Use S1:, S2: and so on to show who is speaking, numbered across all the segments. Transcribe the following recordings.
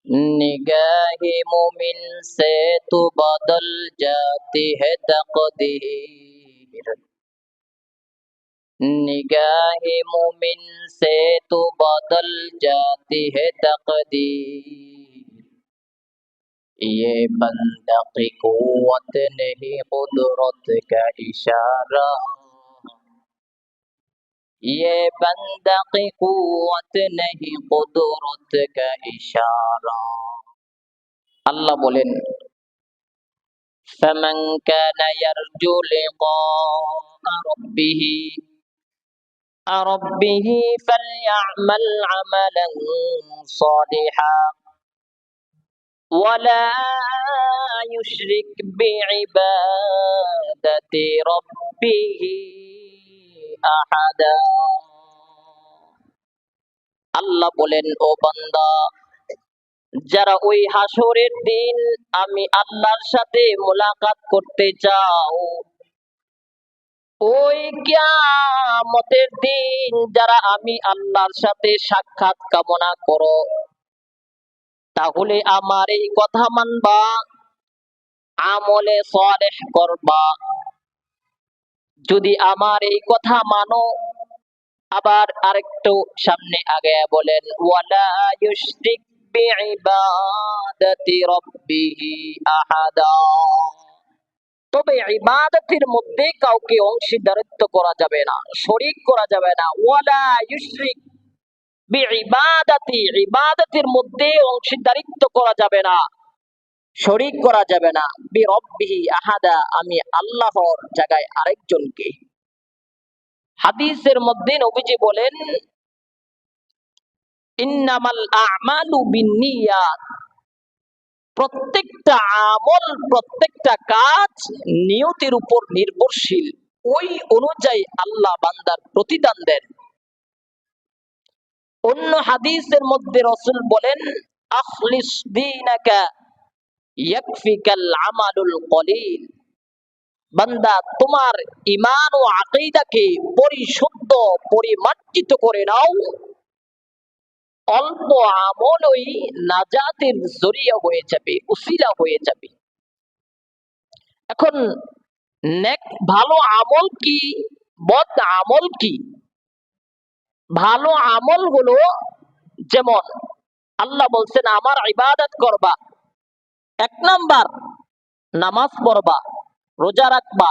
S1: निगाह मोमिन से तो बदल जाती है तकदीर। निगाह मोमिन से तो बदल जाती है तकदीर। ये बंदा की कुव्वत नहीं कुदरत का इशारा। ये बंदा की कुव्वत नहीं कुदरत का इशारा। अल्लाह बोलेन फमन कान यरजू लिक़ाअ रब्बिही फलयअमल अमलन सालिहा वला युश्रिक बिइबादति रब्बिही আহাদা। আল্লাহ বলেন, ও বান্দা, যারা ওই হাসরের দিন আমি আল্লাহর সাথে মোলাকাত করতে চাও, ওই কিয়ামতের দিন যারা আমি আল্লাহর সাথে সাক্ষাৎ কামনা করো, তাহলে আমার এই কথা মানবা, আমলে সালেহ করবা। যদি আমার এই কথা মানো, আবার আরেকটু সামনে আগে বলেন ওয়ালা ইউশরিক বিইবাদাতি রাব্বিহি আহাদা। তবে ইবাদতের মধ্যে কাউকে অংশীদারিত্ব করা যাবে না, শরীক করা যাবে না। ওয়ালা ইউশরিক বিইবাদাতি, ইবাদতের মধ্যে অংশীদারিত্ব করা যাবে না, শরীক করা যাবে না। বিরব্বিহি আহাদা, আমি আল্লাহর জায়গায় আরেকজনকে। হাদিসের মধ্যে নবীজি বলেন ইন্নামাল আ'মালু বিন্নিয়াত, প্রত্যেকটা আমল, প্রত্যেকটা কাজ নিয়তের উপর নির্ভরশীল। ওই অনুযায়ী আল্লাহ বান্দার প্রতিদান দেন। অন্য হাদিসের মধ্যে রাসূল বলেন আখলিস দীনাকা ইয়াকফিকাল আমালুল কলিল। বান্দা, তোমার ঈমান ও আকীদাকে পরিশুদ্ধ পরিমার্জিত করে নাও, অল্প আমলই নাজাতের জরিয়া হয়ে যাবে, উসিলা হয়ে যাবে। এখন নেক ভালো আমল কি, বদ আমল কি? ভালো আমল হলো, যেমন আল্লাহ বলছেন আমার ইবাদত করবা, এক নাম্বার নামাজ পড়বা, রোজা রাখবা,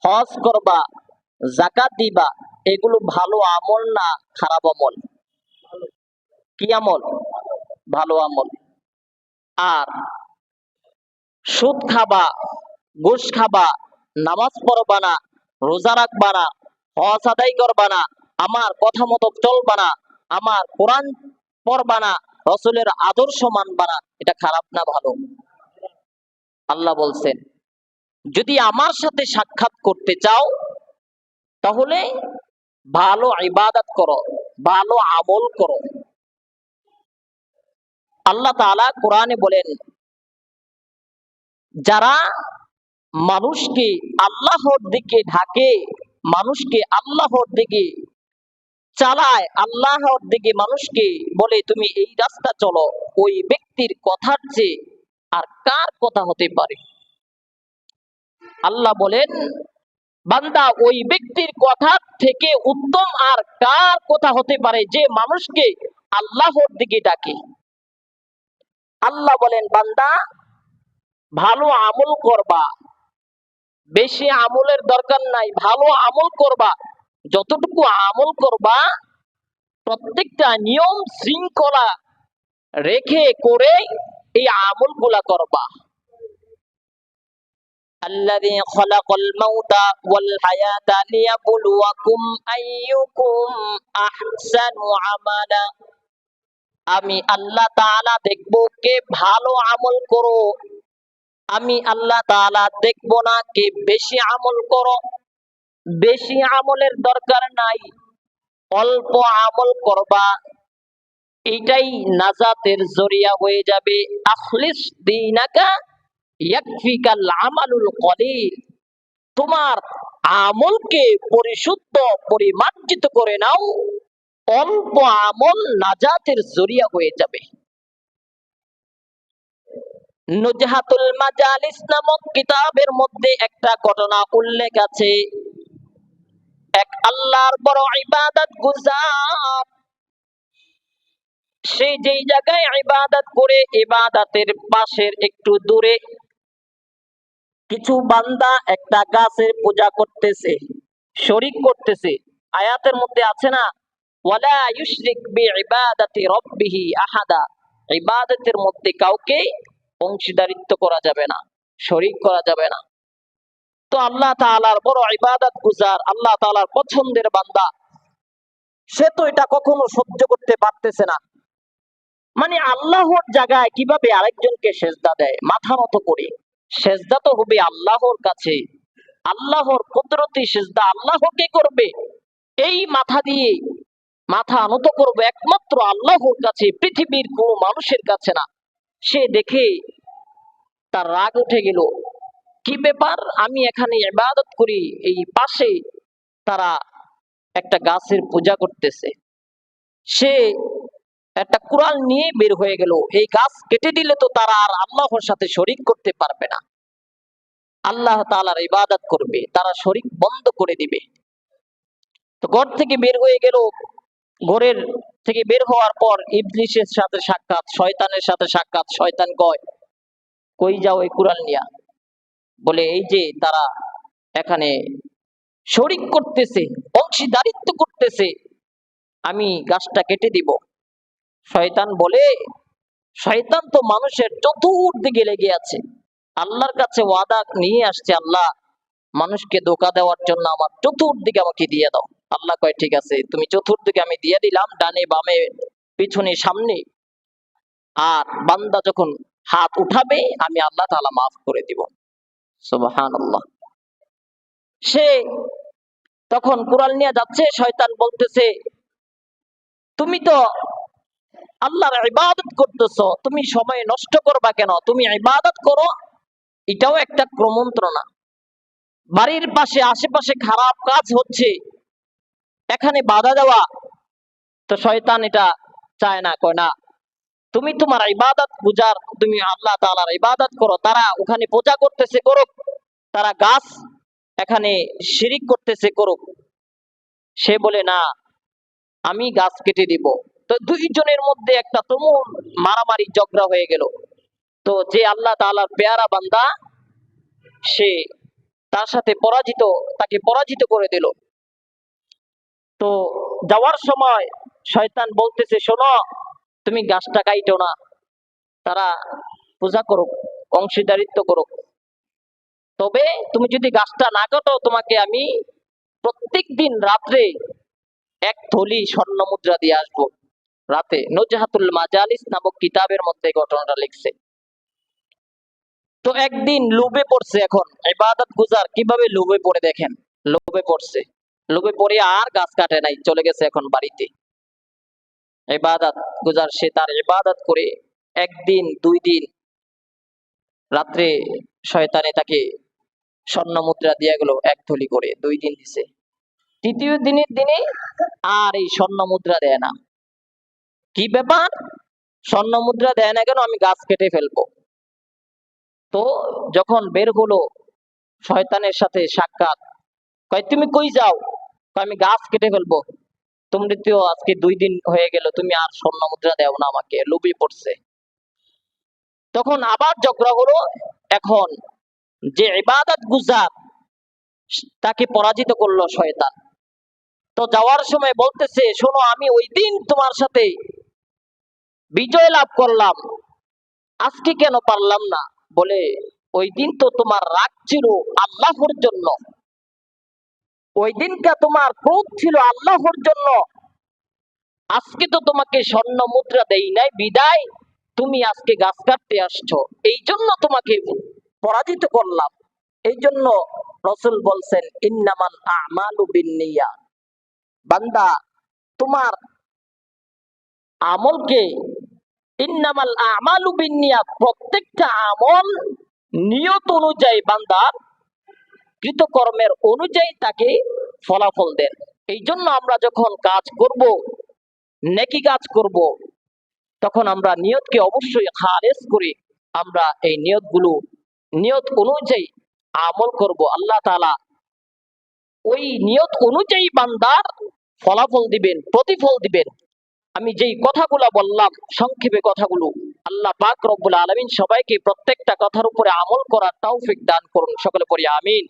S1: হজ করবা, যাকাত দিবা। এগুলো ভালো আমল না খারাপ আমল? কি আমল? ভালো আমল। আর সুদ খাবা, ঘুষ খাবা, নামাজ পড়বা না, রোজা রাখবা না, হজ আদায় করবা না, আমার কথা মতো চলবা না, আমার কোরআন পড়বা না, রাসূলের আদর্শ মানবা না, এটা খারাপ না ভালো? আল্লাহ বলছেন যদি আমার সাথে সাক্ষাৎ করতে চাও তাহলে ভালো ইবাদত করো, ভালো আমল করো। আল্লাহ তাআলা কোরআনে বলেন যারা মানুষকে আল্লাহর দিকে ডাকে, মানুষকে আল্লাহর দিকে চালায়, আল্লাহর দিকে মানুষকে বলে তুমি এই রাস্তা চলো, ওই ব্যক্তির কথার চেয়ে আর কার কথা হতে পারে? আল্লাহ বলেন বান্দা, ওই ব্যক্তির কথা থেকে উত্তম আর কার কথা হতে পারে যে মানুষকে আল্লাহর দিকে ডাকে? আল্লাহ বলেন বান্দা, ভালো আমল করবা, বেশি আমলের দরকার নাই, ভালো আমল করবা। যতটুকু আমল করবা প্রত্যেকটা নিয়ম শৃঙ্খলা রেখে করে এই আমলগুলা করবা। الذي خلق الموت والحياة ليبلوكم أيكم أحسن عملا। আমি আল্লাহ তাআলা দেখব কে ভালো আমল করো, আমি আল্লাহ তাআলা দেখব না কে বেশি আমল করো। বেশি আমলের দরকার নাই, অল্প আমল করবা, এটাই নাজাতের জরিয়া হয়ে যাবে। আখলিস দীনাকা ইয়াকফিকাল আমালুল কলিল, তোমার আমলকে পরিশুদ্ধ পরিমার্জিত করে নাও, অল্প আমল নাজাতের জরিয়া হয়ে যাবে। নুজহাতুল মাজালিস নামক কিতাবের মধ্যে একটা ঘটনা উল্লেখ আছে। এক আল্লাহর বড় ইবাদত গুজার, সে যেই জায়গায় ইবাদত করে, ইবাদতের পাশের একটু দূরে কিছু বান্দা একটা গাছের পূজা করতেছে, শরীক করতেছে। আয়াতের মধ্যে আছে না, ওয়ালা ইউশরিক বিইবাদাতি রাব্বিহি আহাদা, ইবাদতের মধ্যে কাউকে অংশীদারিত্ব করা যাবে না, শরীক করা যাবে না। তো আল্লাহ তাআলার বড় ইবাদত গুজার, আল্লাহ তাআলার পছন্দের বান্দা, সে তো এটা কখনো সহ্য করতে পারতেছে না। মানে আল্লাহর জায়গায় কিভাবে আরেকজনকে সেজদা দেয়, মাথা নত করে। সেজদা তো হবে আল্লাহর কাছে, আল্লাহর কুদরতি সেজদা আল্লাহকে করবে। এই মাথা দিয়ে মাথা নত করবে একমাত্র আল্লাহর কাছে, পৃথিবীর কোন মানুষের কাছে না। সে দেখে তার রাগ উঠে গেল, কি ব্যাপার, আমি এখানে ইবাদত করি, এই পাশে তারা একটা গাছের পূজা করতেছে। সে একটা কুড়াল নিয়ে বের হয়ে গেল, এই গাছ কেটে দিলে তো তারা আর আল্লাহর সাথে শরীক করতে পারবে না, আল্লাহ তাআলার ইবাদত করবে, তারা শরীক বন্ধ করে দিবে। তো ঘর থেকে বের হয়ে গেল। ঘরের থেকে বের হওয়ার পর ইবলিসের সাথে সাক্ষাৎ, শয়তানের সাথে সাক্ষাৎ। শয়তান কয়, কই যাও এই কুড়াল নিয়া? বলে এই যে তারা এখানে শরীক করতেছে, অংশীদারিত্ব করতেছে, আমি গাছটা কেটে দিব। শয়তান বলে, শয়তান তো মানুষের চতুর্দিকে লেগে আছে, আল্লাহর কাছে ওয়াদা নিয়ে আসছে, আল্লাহ মানুষকে ধোঁকা দেওয়ার জন্য আমার চতুর্দিকে আমাকে দিয়ে দাও। আল্লাহ কয় ঠিক আছে, তুমি চতুর্দিকে আমি দিয়ে দিলাম, ডানে বামে পিছনে সামনে। আর বান্দা যখন হাত উঠাবে আমি আল্লাহ তাআলা মাফ করে দিব। সুবহানাল্লাহ। সে তখন কুড়াল নিয়ে যাচ্ছে, শয়তান বলতেছে, তুমি তো আল্লাহর ইবাদত করতেছো, তুমি সময় নষ্ট করবা কেন, তুমি ইবাদত করো, এটাও একটা কুমন্ত্রণা। বাড়ির পাশে আশেপাশে খারাপ কাজ হচ্ছে, এখানে বাধা দেওয়া। তো শয়তান এটা চায় না, কয় না, তুমি তোমার ইবাদত গুজার, তুমি আল্লাহ তাআলার ইবাদত করো, তারা ওখানে পূজা করতেছে করুক, তারা গাছ এখানে শিরিক করতেছে করুক। সে বলে না, আমি গাছ কেটে দিব। তো দুইজনের মধ্যে একটা তুমুল মারামারি ঝগড়া হয়ে গেল। তো যে আল্লাহ তাআলার পেয়ারা বান্দা, সে তার সাথে তাকে পরাজিত করে দিল। তো যাওয়ার সময় শয়তান বলতেছে, শোনো, তুমি গাছটা কাইটো না, তারা পূজা করুক, অংশীদারিত্ব করুক, তবে তুমি যদি গাছটা না কাটো, তোমাকে আমি প্রত্যেক দিন রাত্রে এক থলি স্বর্ণ মুদ্রা দিয়ে আসবো। রাতে নুজহাতুল মাজালিস নামক কিতাবের মধ্যে ঘটনাটা লিখছে। তো একদিন লোভে পড়ছে, এখন ইবাদত গুজার কিভাবে লোভে পড়ে দেখেন, লোভে পড়ছে, লোভে পড়ে আর গাছ কাটে নাই, চলে গেছে এখন বাড়িতে। ইবাদত গুজার সে তার ইবাদত করে একদিন, 2 দিন, রাত্রে শয়তানে তাকে স্বর্ণ মুদ্রা দিয়ে গেল, এক থলি করে, 2 দিন দিছে। তৃতীয় দিনের দিনে আর এই স্বর্ণ মুদ্রা দেয় না। কি ব্যাপার, স্বর্ণ মুদ্রা দেয় না কেন, আমি গাছ কেটে ফেলবো। তো যখন বের হলো, শয়তানের সাথে সাক্ষাৎ, কয় তুমি কই যাও? কয় আমি গাছ কেটে ফেলবো। তুমি তো আজকে 2 দিন হয়ে গেল, তুমি আর স্বর্ণ মুদ্রা দেও না আমাকে, লোভে পড়ছে। তখন আবার ঝগড়া হলো। এখন যে ইবাদত গুজার, তাকে পরাজিত করলো শয়তান। তো যাওয়ার সময় বলতেছে, শোনো, আমি ওই দিন তোমার সাথে বিজয় লাভ করলাম, আজকে কেন পারলাম না? বলে, ওই দিন তো তোমার রাগ ছিল আল্লাহর জন্য, ওই দিনটা তোমার ক্রোধ ছিল আল্লাহর জন্য, আজকে তো তোমাকে স্বর্ণ মুদ্রা দেই নাই বিদায় তুমি আজকে গাছ কাটতে আসছো, এই জন্য তোমাকে পরাজিত করলাম। এই জন্য রাসূল বলছেন, ইন্নামাল আমালু বিন্নিয়াত, বান্দা তোমার আমলকে, ইন্নামাল আমালু বিন্নিয়াত, প্রত্যেকটা আমল নিয়ত অনুযায়ী, বান্দার কৃতকর্মের অনুযায়ী তাকে ফলাফল দেন। এই জন্য আমরা যখন কাজ করব, নেকি কাজ করব, তখন আমরা নিয়তকে অবশ্যই খালেস করে আমরা এই নিয়ত অনুযায়ী আমল করব, আল্লাহ তাআলা ওই নিয়ত অনুযায়ী বান্দার ফলাফল দিবেন, প্রতিফল দিবেন। আমি যেই কথাগুলো বললাম সংক্ষেপে কথাগুলো, আল্লাহ পাক রব্বুল আলামিন সবাইকে প্রত্যেকটা কথার উপরে আমল করার তৌফিক দান করুন, সকলে পড়ি আমিন।